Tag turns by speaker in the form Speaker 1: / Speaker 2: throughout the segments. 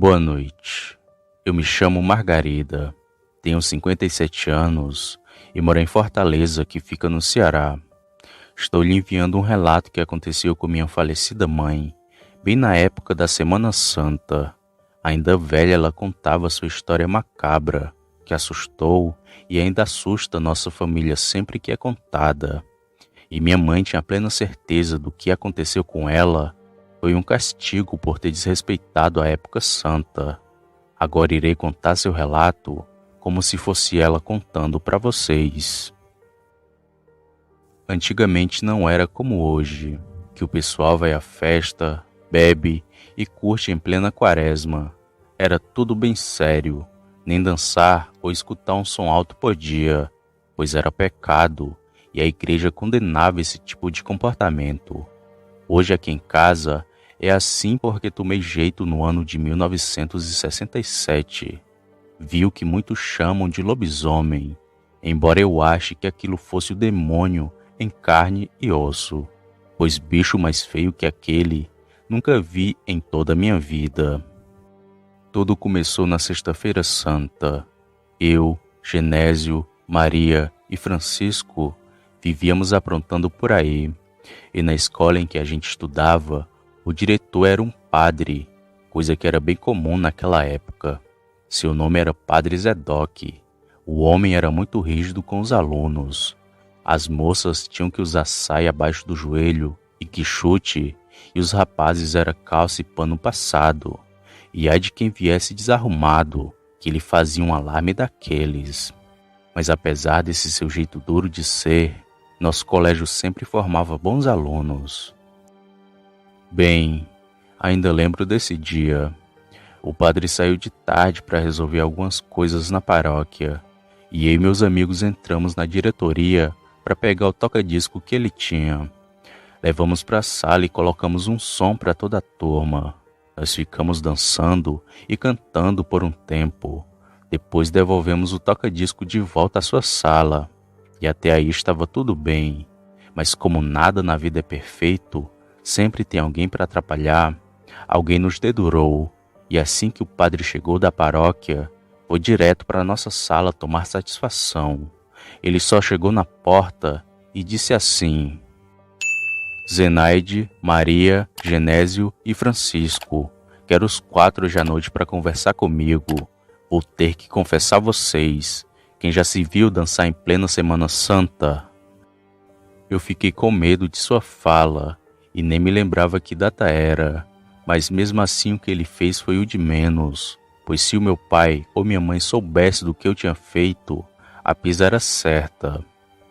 Speaker 1: Boa noite. Eu me chamo Margarida, tenho 57 anos e moro em Fortaleza, que fica no Ceará. Estou lhe enviando um relato que aconteceu com minha falecida mãe, bem na época da Semana Santa. Ainda velha, ela contava sua história macabra, que assustou e ainda assusta nossa família sempre que é contada. E minha mãe tinha plena certeza do que aconteceu com ela foi um castigo por ter desrespeitado a época santa. Agora irei contar seu relato como se fosse ela contando para vocês. Antigamente não era como hoje, que o pessoal vai à festa, bebe e curte em plena quaresma. Era tudo bem sério, nem dançar ou escutar um som alto podia, pois era pecado e a igreja condenava esse tipo de comportamento. Hoje aqui em casa é assim porque tomei jeito no ano de 1967. Vi o que muitos chamam de lobisomem, embora eu ache que aquilo fosse o demônio em carne e osso, pois bicho mais feio que aquele nunca vi em toda a minha vida. Tudo começou na Sexta-feira Santa. Eu, Genésio, Maria e Francisco vivíamos aprontando por aí, e na escola em que a gente estudava, o diretor era um padre, coisa que era bem comum naquela época. Seu nome era Padre Zedoc. O homem era muito rígido com os alunos. As moças tinham que usar saia abaixo do joelho e que chute, e os rapazes era calça e pano passado. E ai de quem viesse desarrumado, que ele fazia um alarme daqueles. Mas apesar desse seu jeito duro de ser, nosso colégio sempre formava bons alunos. Bem, ainda lembro desse dia. O padre saiu de tarde para resolver algumas coisas na paróquia, e eu e meus amigos entramos na diretoria para pegar o toca-disco que ele tinha. Levamos para a sala e colocamos um som para toda a turma. Nós ficamos dançando e cantando por um tempo. Depois devolvemos o toca-disco de volta à sua sala. E até aí estava tudo bem. Mas como nada na vida é perfeito, sempre tem alguém para atrapalhar. Alguém nos dedurou. E assim que o padre chegou da paróquia, foi direto para nossa sala tomar satisfação. Ele só chegou na porta e disse assim: Zenaide, Maria, Genésio e Francisco, quero os 4 hoje à noite para conversar comigo. Vou ter que confessar a vocês. Quem já se viu dançar em plena Semana Santa? Eu fiquei com medo de sua fala e nem me lembrava que data era, mas mesmo assim o que ele fez foi o de menos, pois se o meu pai ou minha mãe soubesse do que eu tinha feito, a pisa era certa.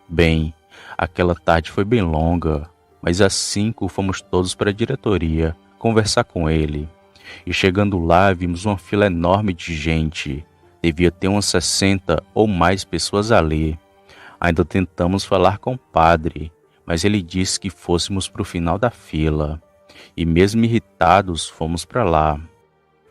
Speaker 1: Bem, aquela tarde foi bem longa, mas às 5 fomos todos para a diretoria conversar com ele. E chegando lá vimos uma fila enorme de gente, devia ter umas 60 ou mais pessoas ali. Ainda tentamos falar com o padre, mas ele disse que fôssemos para o final da fila. E mesmo irritados fomos para lá.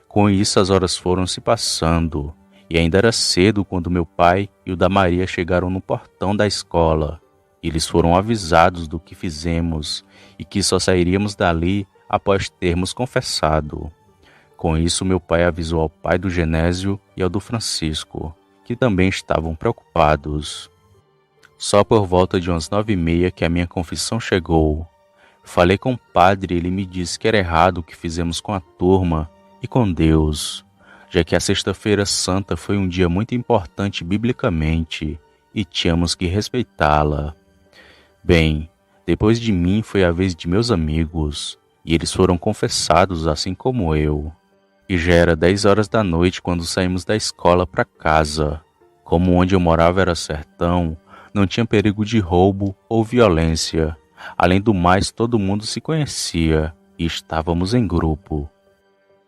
Speaker 1: Com isso as horas foram se passando, e ainda era cedo quando meu pai e o da Maria chegaram no portão da escola. Eles foram avisados do que fizemos e que só sairíamos dali após termos confessado. Com isso meu pai avisou ao pai do Genésio e ao do Francisco, que também estavam preocupados. Só por volta de umas 9h30 que a minha confissão chegou. Falei com o padre e ele me disse que era errado o que fizemos com a turma e com Deus, já que a Sexta-feira Santa foi um dia muito importante biblicamente e tínhamos que respeitá-la. Bem, depois de mim foi a vez de meus amigos, e eles foram confessados assim como eu. E já era 10 horas da noite quando saímos da escola para casa. Como onde eu morava era sertão, não tinha perigo de roubo ou violência. Além do mais, todo mundo se conhecia e estávamos em grupo.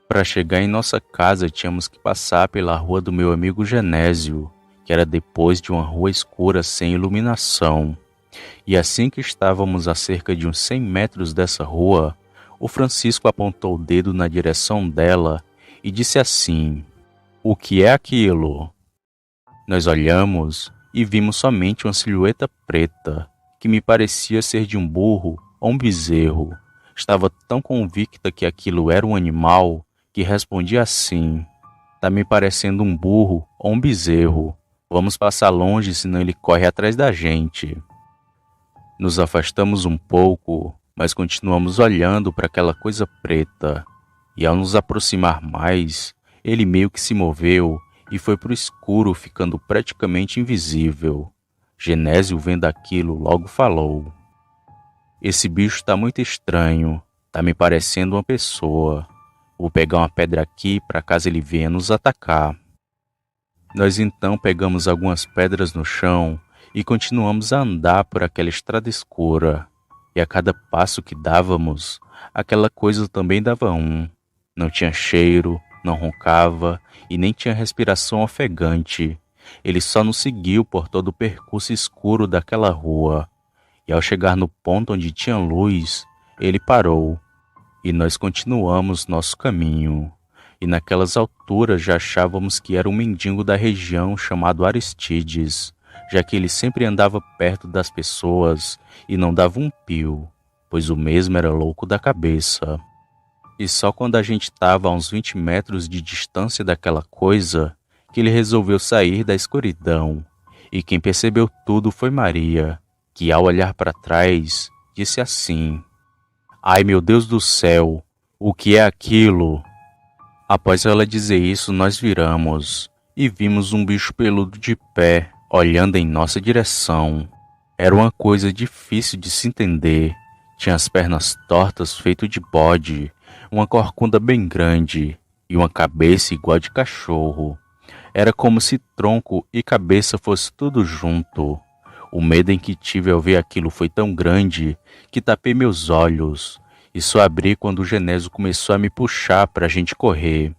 Speaker 1: Para chegar em nossa casa, tínhamos que passar pela rua do meu amigo Genésio, que era depois de uma rua escura sem iluminação. E assim que estávamos a cerca de uns 100 metros dessa rua, o Francisco apontou o dedo na direção dela e disse assim: "O que é aquilo?" Nós olhamos e vimos somente uma silhueta preta, que me parecia ser de um burro ou um bezerro. Estava tão convicta que aquilo era um animal que respondia assim: tá me parecendo um burro ou um bezerro. Vamos passar longe, senão ele corre atrás da gente. Nos afastamos um pouco, mas continuamos olhando para aquela coisa preta. E ao nos aproximar mais, ele meio que se moveu e foi para o escuro, ficando praticamente invisível. Genésio, vendo aquilo, logo falou: esse bicho está muito estranho, tá me parecendo uma pessoa. Vou pegar uma pedra aqui para caso ele venha nos atacar. Nós então pegamos algumas pedras no chão e continuamos a andar por aquela estrada escura. E a cada passo que dávamos, aquela coisa também dava um. Não tinha cheiro, não roncava e nem tinha respiração ofegante. Ele só nos seguiu por todo o percurso escuro daquela rua. E ao chegar no ponto onde tinha luz, ele parou. E nós continuamos nosso caminho. E naquelas alturas já achávamos que era um mendigo da região chamado Aristides, já que ele sempre andava perto das pessoas e não dava um pio, pois o mesmo era louco da cabeça. E só quando a gente estava a uns 20 metros de distância daquela coisa, que ele resolveu sair da escuridão. E quem percebeu tudo foi Maria, que ao olhar para trás, disse assim: ai, meu Deus do céu, o que é aquilo? Após ela dizer isso, nós viramos e vimos um bicho peludo de pé, olhando em nossa direção. Era uma coisa difícil de se entender. Tinha as pernas tortas, feito de bode, uma corcunda bem grande e uma cabeça igual de cachorro. Era como se tronco e cabeça fosse tudo junto. O medo em que tive ao ver aquilo foi tão grande que tapei meus olhos e só abri quando o Genésio começou a me puxar para a gente correr.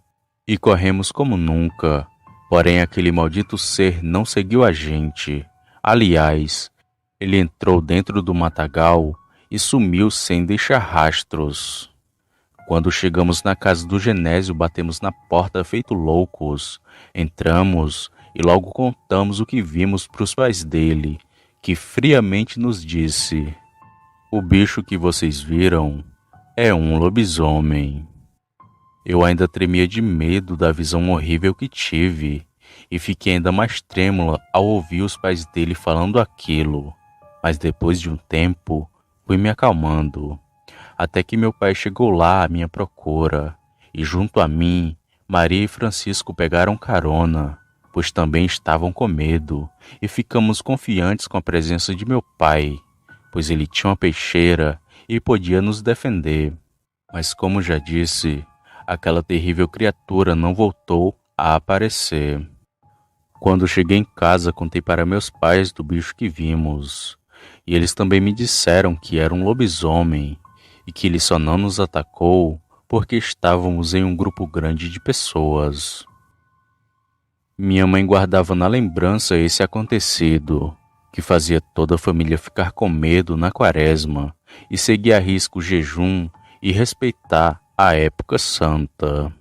Speaker 1: E corremos como nunca, porém aquele maldito ser não seguiu a gente. Aliás, ele entrou dentro do matagal e sumiu sem deixar rastros. Quando chegamos na casa do Genésio, batemos na porta feito loucos. Entramos e logo contamos o que vimos para os pais dele, que friamente nos disse: o bicho que vocês viram é um lobisomem. Eu ainda tremia de medo da visão horrível que tive e fiquei ainda mais trêmula ao ouvir os pais dele falando aquilo. Mas depois de um tempo, fui me acalmando, até que meu pai chegou lá à minha procura e junto a mim, Maria e Francisco pegaram carona, pois também estavam com medo e ficamos confiantes com a presença de meu pai, pois ele tinha uma peixeira e podia nos defender. Mas como já disse, aquela terrível criatura não voltou a aparecer. Quando cheguei em casa, contei para meus pais do bicho que vimos, e eles também me disseram que era um lobisomem e que ele só não nos atacou porque estávamos em um grupo grande de pessoas. Minha mãe guardava na lembrança esse acontecido, que fazia toda a família ficar com medo na quaresma e seguir à risca o jejum e respeitar a época santa.